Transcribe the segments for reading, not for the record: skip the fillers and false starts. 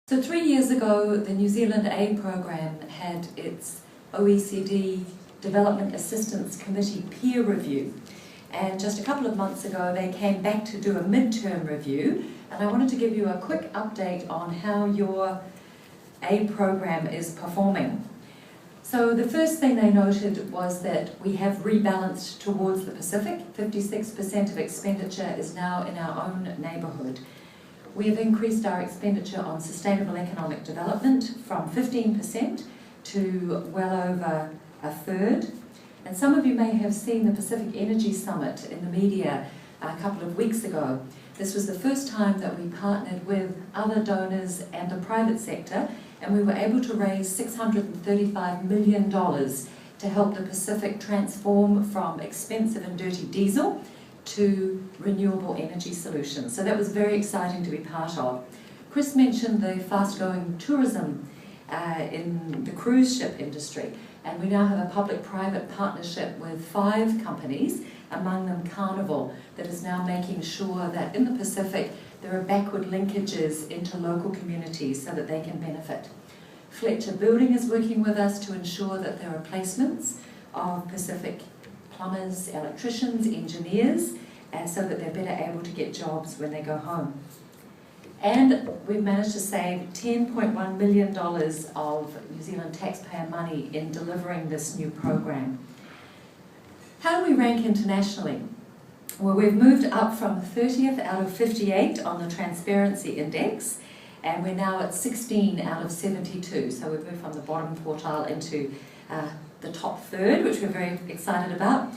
So 3 years ago, the New Zealand Aid Programme had its OECD Development Assistance Committee peer review. And just a couple of months ago, they came back to do a midterm review. And I wanted to give you a quick update on how your aid program is performing. So the first thing they noted was that we have rebalanced towards the Pacific. 56% of expenditure is now in our own neighbourhood. We have increased our expenditure on sustainable economic development from 15% to well over a third. And some of you may have seen the Pacific Energy Summit in the media a couple of weeks ago. This was the first time that we partnered with other donors and the private sector, and we were able to raise $635 million to help the Pacific transform from expensive and dirty diesel to renewable energy solutions. So that was very exciting to be part of. Chris mentioned the fast-growing tourism in the cruise ship industry, and we now have a public-private partnership with 5 companies, among them Carnival, that is now making sure that in the Pacific there are backward linkages into local communities so that they can benefit. Fletcher Building is working with us to ensure that there are placements of Pacific plumbers, electricians, engineers, so that they're better able to get jobs when they go home. And we've managed to save $10.1 million of New Zealand taxpayer money in delivering this new program. How do we rank internationally? Well, we've moved up from 30th out of 58 on the Transparency Index, and we're now at 16 out of 72. So we've moved from the bottom quartile into the top third, which we're very excited about.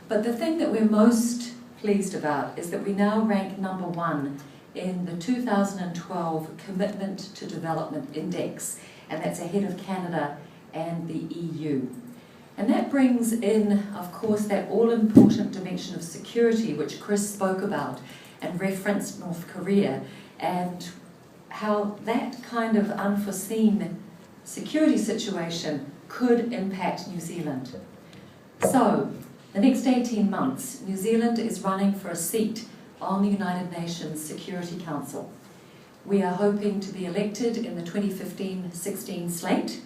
But the thing that we're most pleased about is that we now rank number 1 in the 2012 Commitment to Development Index, and that's ahead of Canada and the EU. And that brings in, of course, that all-important dimension of security, which Chris spoke about and referenced North Korea, and how that kind of unforeseen security situation could impact New Zealand. So, the next 18 months, New Zealand is running for a seat on the United Nations Security Council. We are hoping to be elected in the 2015-16 slate.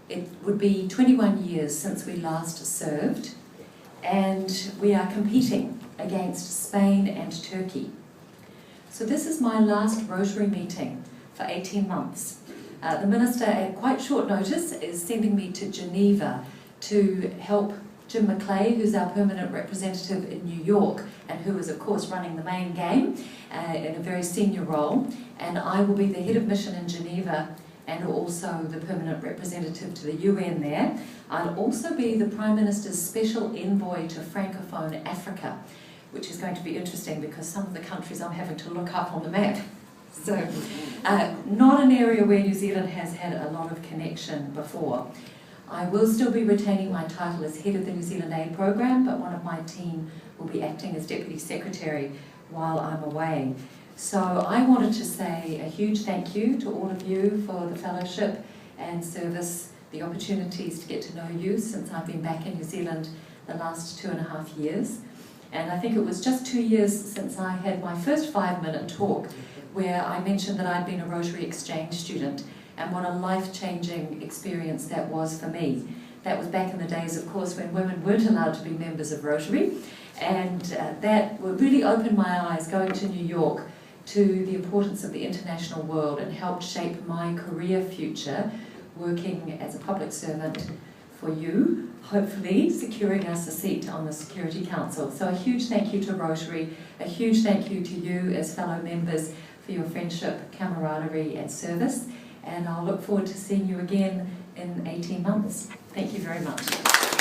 It would be 21 years since we last served, and we are competing against Spain and Turkey. So this is my last Rotary meeting for 18 months. The Minister, at quite short notice, is sending me to Geneva to help Jim McClay, who's our permanent representative in New York, and who is, of course, running the main game in a very senior role. And I will be the head of mission in Geneva and also the permanent representative to the UN there. I'll also be the Prime Minister's special envoy to Francophone Africa, which is going to be interesting because some of the countries I'm having to look up on the map. So, not an area where New Zealand has had a lot of connection before. I will still be retaining my title as head of the New Zealand Aid Programme, but one of my team will be acting as Deputy Secretary while I'm away. So I wanted to say a huge thank you to all of you for the fellowship and service, the opportunities to get to know you since I've been back in New Zealand the last 2.5 years. And I think it was just 2 years since I had my first 5-minute talk where I mentioned that I'd been a Rotary Exchange student and what a life-changing experience that was for me. That was back in the days, of course, when women weren't allowed to be members of Rotary, and that really opened my eyes going to New York to the importance of the international world and helped shape my career future working as a public servant for you, hopefully securing us a seat on the Security Council. So a huge thank you to Rotary, a huge thank you to you as fellow members for your friendship, camaraderie and service, and I'll look forward to seeing you again in 18 months. Thank you very much.